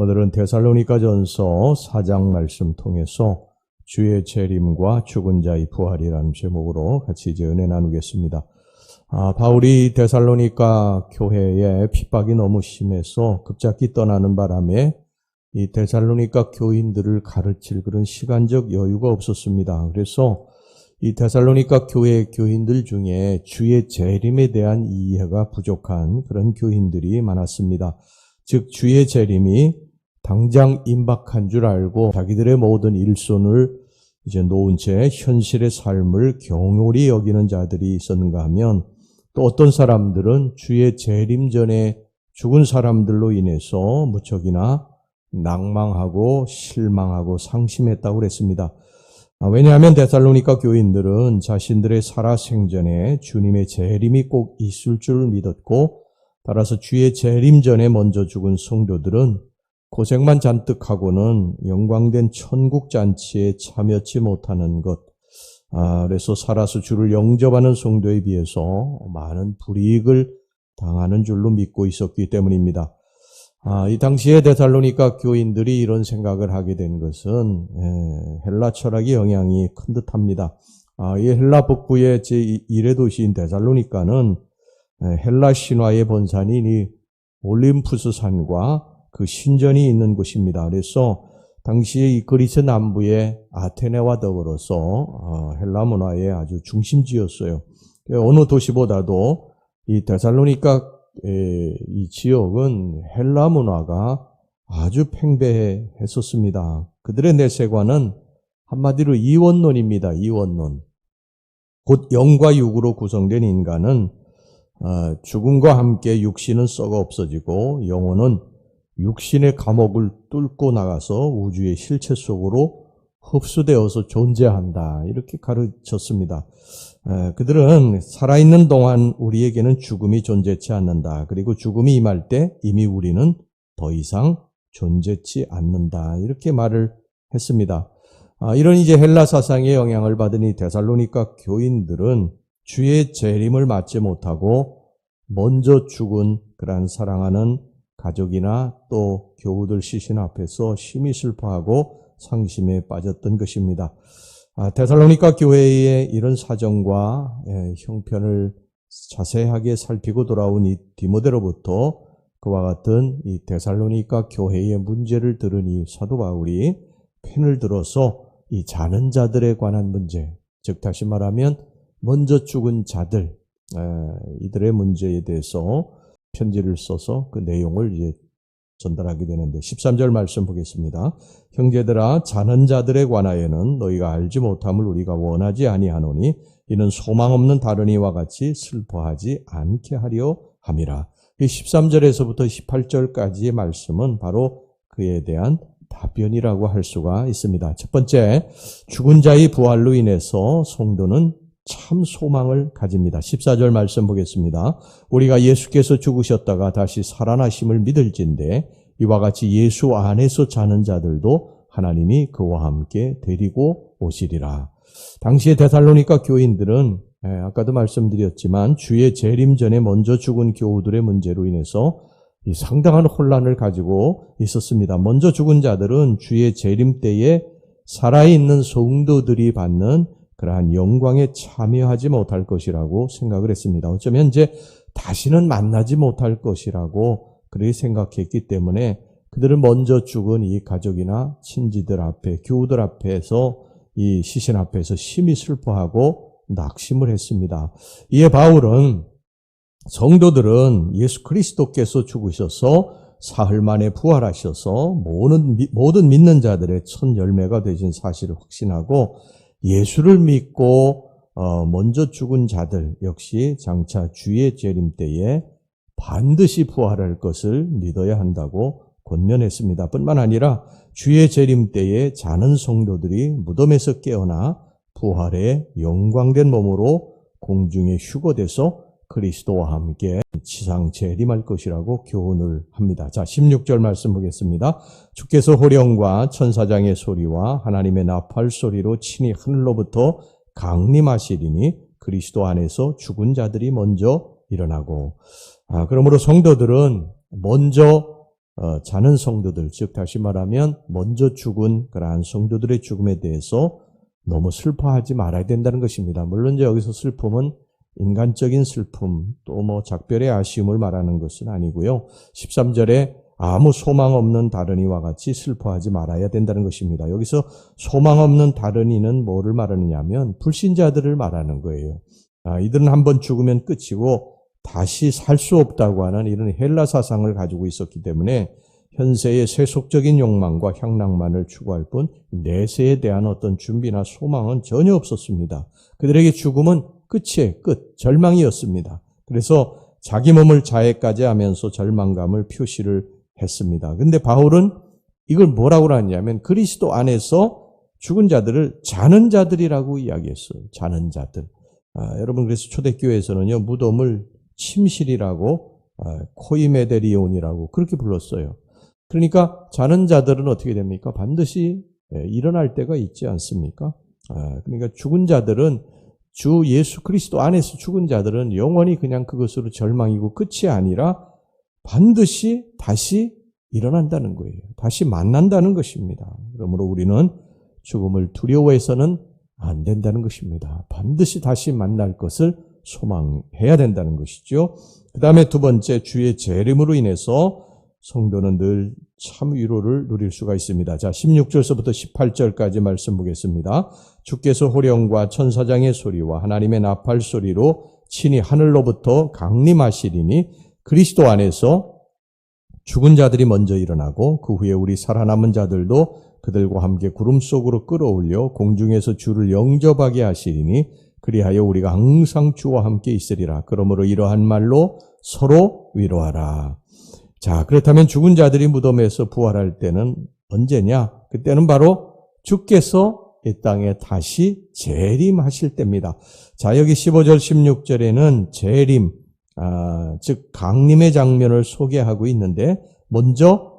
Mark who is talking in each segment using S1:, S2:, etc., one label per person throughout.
S1: 오늘은 데살로니가전서 4장 말씀 통해서 주의 재림과 죽은 자의 부활이라는 제목으로 같이 이제 은혜 나누겠습니다. 바울이 데살로니가 교회에 핍박이 너무 심해서 급작히 떠나는 바람에 이 데살로니가 교인들을 가르칠 그런 시간적 여유가 없었습니다. 그래서 이 데살로니가 교회 교인들 중에 주의 재림에 대한 이해가 부족한 그런 교인들이 많았습니다. 즉 주의 재림이 당장 임박한 줄 알고 자기들의 모든 일손을 이제 놓은 채 현실의 삶을 경홀히 여기는 자들이 있었는가 하면, 또 어떤 사람들은 주의 재림 전에 죽은 사람들로 인해서 무척이나 낭망하고 실망하고 상심했다고 그랬습니다. 왜냐하면 데살로니가 교인들은 자신들의 살아생전에 주님의 재림이 꼭 있을 줄 믿었고, 따라서 주의 재림 전에 먼저 죽은 성도들은 고생만 잔뜩 하고는 영광된 천국 잔치에 참여치 못하는 것, 그래서 살아서 주를 영접하는 성도에 비해서 많은 불이익을 당하는 줄로 믿고 있었기 때문입니다. 이 당시에 데살로니가 교인들이 이런 생각을 하게 된 것은 헬라 철학의 영향이 큰 듯합니다. 이 헬라 북부의 제1의 도시인 데살로니가는 헬라 신화의 본산인 이 올림푸스 산과 그 신전이 있는 곳입니다. 그래서 당시에 이 그리스 남부의 아테네와 더불어서 헬라 문화의 아주 중심지였어요. 어느 도시보다도 이 데살로니가 이 지역은 헬라 문화가 아주 팽배했었습니다. 그들의 내세관은 한마디로 이원론입니다. 이원론. 곧 영과 육으로 구성된 인간은 죽음과 함께 육신은 썩어 없어지고 영혼은 육신의 감옥을 뚫고 나가서 우주의 실체 속으로 흡수되어서 존재한다, 이렇게 가르쳤습니다. 그들은 살아있는 동안 우리에게는 죽음이 존재치 않는다. 그리고 죽음이 임할 때 이미 우리는 더 이상 존재치 않는다, 이렇게 말을 했습니다. 이런 이제 헬라 사상의 영향을 받은 이 데살로니가 교인들은 주의 재림을 맞지 못하고 먼저 죽은 그러한 사랑하는 가족이나 또 교우들 시신 앞에서 심히 슬퍼하고 상심에 빠졌던 것입니다. 데살로니가 교회의 이런 사정과 형편을 자세하게 살피고 돌아온 이 디모데로부터 그와 같은 이 데살로니가 교회의 문제를 들으니 사도 바울이 펜을 들어서 이 자는 자들에 관한 문제, 즉 다시 말하면 먼저 죽은 자들, 이들의 문제에 대해서 편지를 써서 그 내용을 이제 전달하게 되는데, 13절 말씀 보겠습니다. 형제들아, 자는 자들에 관하여는 너희가 알지 못함을 우리가 원하지 아니하노니 이는 소망 없는 다른 이와 같이 슬퍼하지 않게 하려 함이라. 이 13절에서부터 18절까지의 말씀은 바로 그에 대한 답변이라고 할 수가 있습니다. 첫 번째, 죽은 자의 부활로 인해서 성도는 참 소망을 가집니다. 14절 말씀 보겠습니다. 우리가 예수께서 죽으셨다가 다시 살아나심을 믿을진대 이와 같이 예수 안에서 자는 자들도 하나님이 그와 함께 데리고 오시리라. 당시에 데살로니가 교인들은 아까도 말씀드렸지만 주의 재림 전에 먼저 죽은 교우들의 문제로 인해서 이 상당한 혼란을 가지고 있었습니다. 먼저 죽은 자들은 주의 재림 때에 살아있는 성도들이 받는 그러한 영광에 참여하지 못할 것이라고 생각을 했습니다. 어쩌면 이제 다시는 만나지 못할 것이라고 그렇게 생각했기 때문에 그들은 먼저 죽은 이 가족이나 친지들 앞에, 교우들 앞에서, 이 시신 앞에서 심히 슬퍼하고 낙심을 했습니다. 이에 바울은 성도들은 예수 그리스도께서 죽으셔서 사흘 만에 부활하셔서 모든 믿는 자들의 첫 열매가 되신 사실을 확신하고, 예수를 믿고 먼저 죽은 자들 역시 장차 주의 재림 때에 반드시 부활할 것을 믿어야 한다고 권면했습니다. 뿐만 아니라 주의 재림 때에 자는 성도들이 무덤에서 깨어나 부활의 영광된 몸으로 공중에 휴거돼서 그리스도와 함께 지상 재림할 것이라고 교훈을 합니다. 자, 16절 말씀 보겠습니다. 주께서 호령과 천사장의 소리와 하나님의 나팔 소리로 친히 하늘로부터 강림하시리니 그리스도 안에서 죽은 자들이 먼저 일어나고, 그러므로 성도들은 먼저 자는 성도들, 즉 다시 말하면 먼저 죽은 그러한 성도들의 죽음에 대해서 너무 슬퍼하지 말아야 된다는 것입니다. 물론 이제 여기서 슬픔은 인간적인 슬픔, 또 뭐 작별의 아쉬움을 말하는 것은 아니고요. 13절에 아무 소망 없는 다른이와 같이 슬퍼하지 말아야 된다는 것입니다. 여기서 소망 없는 다른이는 뭐를 말하느냐면 불신자들을 말하는 거예요. 이들은 한번 죽으면 끝이고 다시 살 수 없다고 하는 이런 헬라 사상을 가지고 있었기 때문에 현세의 세속적인 욕망과 향락만을 추구할 뿐 내세에 대한 어떤 준비나 소망은 전혀 없었습니다. 그들에게 죽음은 끝이에요. 끝. 절망이었습니다. 그래서 자기 몸을 자해까지 하면서 절망감을 표시를 했습니다. 근데 바울은 이걸 뭐라고 하냐면 그리스도 안에서 죽은 자들을 자는 자들이라고 이야기했어요. 자는 자들. 여러분 그래서 초대교회에서는요 무덤을 침실이라고 코이메데리온이라고 그렇게 불렀어요. 그러니까 자는 자들은 어떻게 됩니까? 반드시 일어날 때가 있지 않습니까? 그러니까 죽은 자들은 주 예수 그리스도 안에서 죽은 자들은 영원히 그냥 그것으로 절망이고 끝이 아니라 반드시 다시 일어난다는 거예요. 다시 만난다는 것입니다. 그러므로 우리는 죽음을 두려워해서는 안 된다는 것입니다. 반드시 다시 만날 것을 소망해야 된다는 것이죠. 그 다음에 두 번째, 주의 재림으로 인해서 성도는 늘 참 위로를 누릴 수가 있습니다. 자, 16절서부터 18절까지 말씀 보겠습니다. 주께서 호령과 천사장의 소리와 하나님의 나팔 소리로 친히 하늘로부터 강림하시리니 그리스도 안에서 죽은 자들이 먼저 일어나고 그 후에 우리 살아남은 자들도 그들과 함께 구름 속으로 끌어올려 공중에서 주를 영접하게 하시리니 그리하여 우리가 항상 주와 함께 있으리라. 그러므로 이러한 말로 서로 위로하라. 자, 그렇다면 죽은 자들이 무덤에서 부활할 때는 언제냐? 그때는 바로 주께서 이 땅에 다시 재림하실 때입니다. 자, 여기 15절, 16절에는 재림, 즉 강림의 장면을 소개하고 있는데 먼저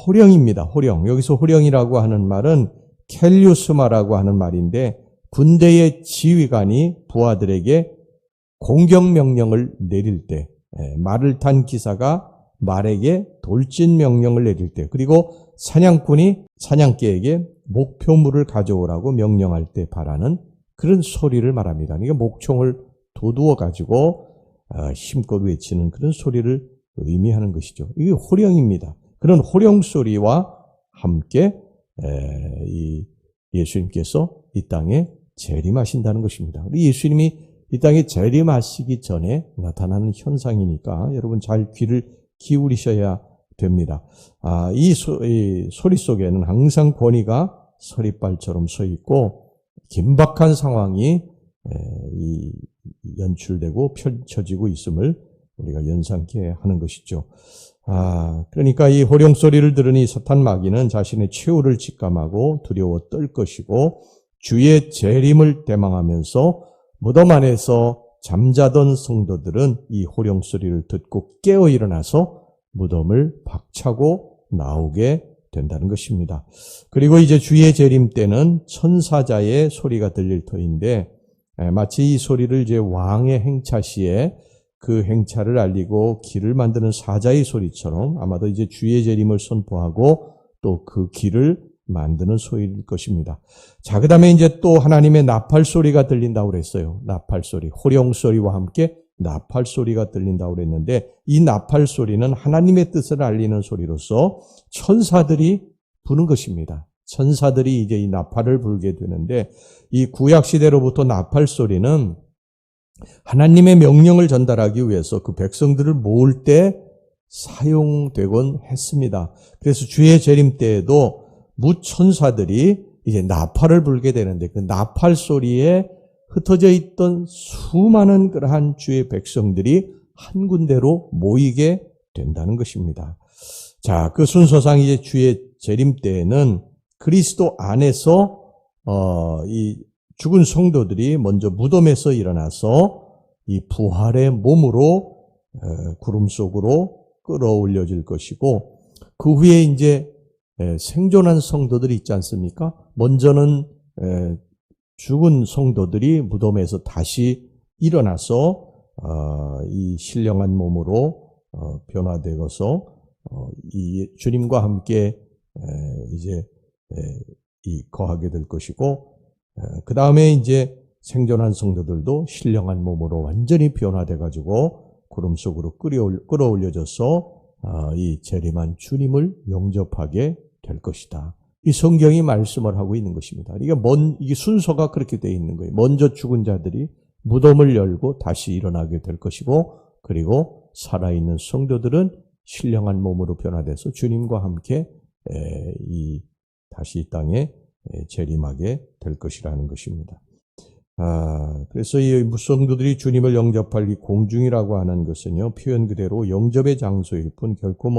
S1: 호령입니다. 호령. 여기서 호령이라고 하는 말은 켈류스마라고 하는 말인데 군대의 지휘관이 부하들에게 공격명령을 내릴 때, 말을 탄 기사가 말에게 돌진 명령을 내릴 때, 그리고 사냥꾼이 사냥개에게 목표물을 가져오라고 명령할 때 발하는 그런 소리를 말합니다. 그러니까 목총을 도두어 가지고 힘껏 외치는 그런 소리를 의미하는 것이죠. 이게 호령입니다. 그런 호령 소리와 함께 이 예수님께서 이 땅에 재림하신다는 것입니다. 우리 예수님이 이 땅에 재림하시기 전에 나타나는 현상이니까 여러분 잘 귀를 기울이셔야 됩니다. 이 소리 속에는 항상 권위가 서리발처럼 서 있고 긴박한 상황이 연출되고 펼쳐지고 있음을 우리가 연상케 하는 것이죠. 그러니까 이 호령 소리를 들으니 사탄 마귀는 자신의 최후를 직감하고 두려워 떨 것이고 주의 재림을 대망하면서 무덤 안에서 잠자던 성도들은 이 호령 소리를 듣고 깨어 일어나서 무덤을 박차고 나오게 된다는 것입니다. 그리고 이제 주의 재림 때는 천사자의 소리가 들릴 터인데 마치 이 소리를 이제 왕의 행차 시에 그 행차를 알리고 길을 만드는 사자의 소리처럼 아마도 이제 주의 재림을 선포하고 또 그 길을 만드는 소리일 것입니다. 자, 그 다음에 이제 또 하나님의 나팔 소리가 들린다고 그랬어요. 나팔 소리, 호령 소리와 함께 나팔 소리가 들린다고 그랬는데 이 나팔 소리는 하나님의 뜻을 알리는 소리로서 천사들이 부는 것입니다. 천사들이 이제 이 나팔을 불게 되는데 이 구약 시대로부터 나팔 소리는 하나님의 명령을 전달하기 위해서 그 백성들을 모을 때 사용되곤 했습니다. 그래서 주의 재림 때에도 무천사들이 이제 나팔을 불게 되는데 그 나팔 소리에 흩어져 있던 수많은 그러한 주의 백성들이 한 군데로 모이게 된다는 것입니다. 자, 그 순서상 이제 주의 재림 때에는 그리스도 안에서 이 죽은 성도들이 먼저 무덤에서 일어나서 이 부활의 몸으로 구름 속으로 끌어올려질 것이고 그 후에 이제 생존한 성도들이 있지 않습니까? 먼저는 죽은 성도들이 무덤에서 다시 일어나서 이 신령한 몸으로 변화되어서 이 주님과 함께 이제 거하게 될 것이고, 그 다음에 이제 생존한 성도들도 신령한 몸으로 완전히 변화돼 가지고 구름 속으로 끌어올려져서 이 재림한 주님을 영접하게 될 것이다. 이 성경이 말씀을 하고 있는 것입니다. 이게 순서가 그렇게 되어 있는 거예요. 먼저 죽은 자들이 무덤을 열고 다시 일어나게 될 것이고, 그리고 살아있는 성도들은 신령한 몸으로 변화돼서 주님과 함께 다시 이 땅에 재림하게 될 것이라는 것입니다. 그래서 이 무성도들이 주님을 영접할 이 공중이라고 하는 것은요, 표현 그대로 영접의 장소일 뿐 결코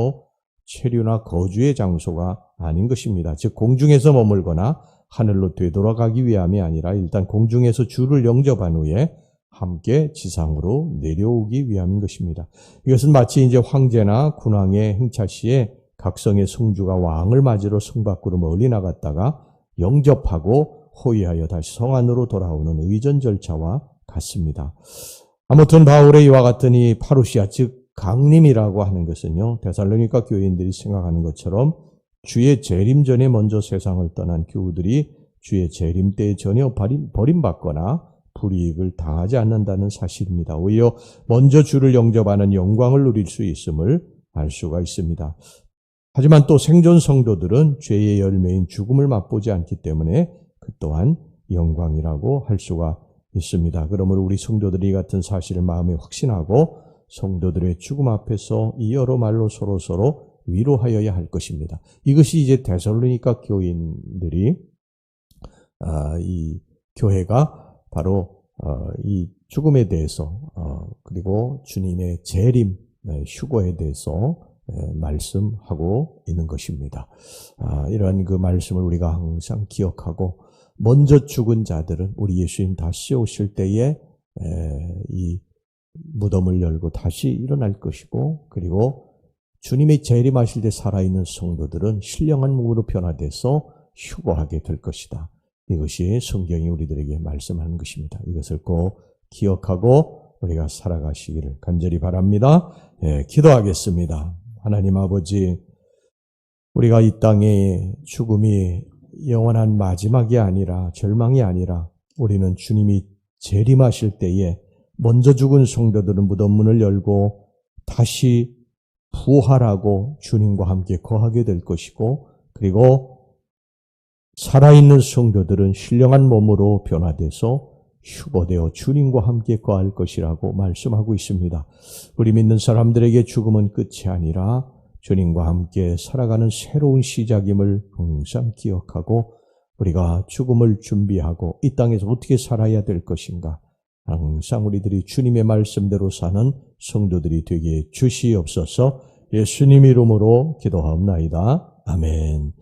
S1: 체류나 거주의 장소가 아닌 것입니다. 즉 공중에서 머물거나 하늘로 되돌아가기 위함이 아니라 일단 공중에서 주를 영접한 후에 함께 지상으로 내려오기 위함인 것입니다. 이것은 마치 이제 황제나 군왕의 행차 시에 각성의 성주가 왕을 맞으러 성 밖으로 멀리 나갔다가 영접하고 호위하여 다시 성 안으로 돌아오는 의전 절차와 같습니다. 아무튼 바울의 이와 같은 이 파루시아 즉 강림이라고 하는 것은요, 데살로니가 교인들이 생각하는 것처럼 주의 재림 전에 먼저 세상을 떠난 교우들이 주의 재림 때에 전혀 버림받거나 불이익을 당하지 않는다는 사실입니다. 오히려 먼저 주를 영접하는 영광을 누릴 수 있음을 알 수가 있습니다. 하지만 또 생존 성도들은 죄의 열매인 죽음을 맛보지 않기 때문에 그 또한 영광이라고 할 수가 있습니다. 그러므로 우리 성도들이 이 같은 사실을 마음에 확신하고 성도들의 죽음 앞에서 이 여러 말로 서로 위로하여야 할 것입니다. 이것이 이제 데살로니가 교인들이 이 교회가 바로 이 죽음에 대해서 그리고 주님의 재림, 휴거에 대해서 말씀하고 있는 것입니다. 이러한 그 말씀을 우리가 항상 기억하고 먼저 죽은 자들은 우리 예수님 다시 오실 때에 이 무덤을 열고 다시 일어날 것이고, 그리고 주님의 재림하실 때 살아있는 성도들은 신령한 몸으로 변화돼서 휴거하게 될 것이다. 이것이 성경이 우리들에게 말씀하는 것입니다. 이것을 꼭 기억하고 우리가 살아가시기를 간절히 바랍니다. 기도하겠습니다. 하나님 아버지, 우리가 이 땅의 죽음이 영원한 마지막이 아니라 절망이 아니라 우리는 주님이 재림하실 때에 먼저 죽은 성도들은 무덤 문을 열고 다시 부활하고 주님과 함께 거하게 될 것이고, 그리고 살아있는 성도들은 신령한 몸으로 변화돼서 휴거되어 주님과 함께 거할 것이라고 말씀하고 있습니다. 우리 믿는 사람들에게 죽음은 끝이 아니라 주님과 함께 살아가는 새로운 시작임을 항상 기억하고 우리가 죽음을 준비하고 이 땅에서 어떻게 살아야 될 것인가 항상 우리들이 주님의 말씀대로 사는 성도들이 되게 주시옵소서. 예수님 이름으로 기도하옵나이다. 아멘.